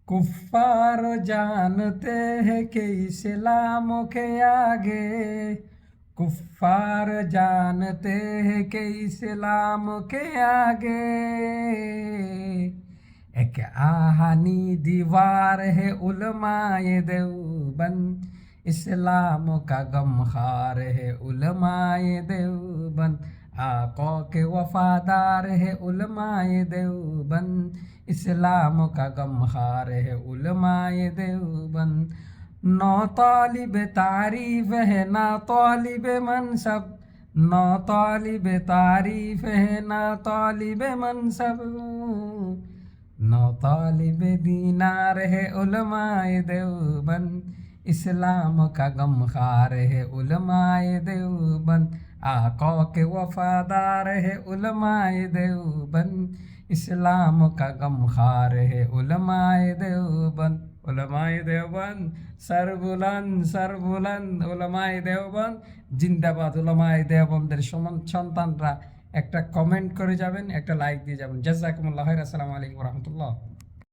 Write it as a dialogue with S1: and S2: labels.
S1: कुफ्फार जानते हैं कि इस्लाम के आगे, कुफ्फार जानते हैं कि इस्लाम के आगे एक आहानी दीवार है उलमाए देवबंद, इस्लाम का गमखार है उलमाए देवबंद, आका के वफादार है उलमाए देवबंद, इस्लाम का गमखार है उलमाए देवबंद। नौ तालिब तारीफ है ना तालिब मनसब, नौ तालिब तारीफ है ना तालिब मनसब, नौ तालिब दीनार है उलमाए देवबंद, इस्लाम का गमखार है उलमाए देवबंद, आका के वफादार है उलमाए देवबंद, इस्लाम का गमखार है उलमाए देवबंद। उलमाए देवबंद सर बुलंद, सर बुलंद, उलमाए देवबंद জিন্দাবাদ। উলামায়ে দেওবন্দের সন্তানরা একটা কমেন্ট করে যাবেন, একটা লাইক দিয়ে যাবেন। জাযাকুমুল্লাহ খাইর। আসসালামু আলাইকুম ওয়া রাহমাতুল্লাহ।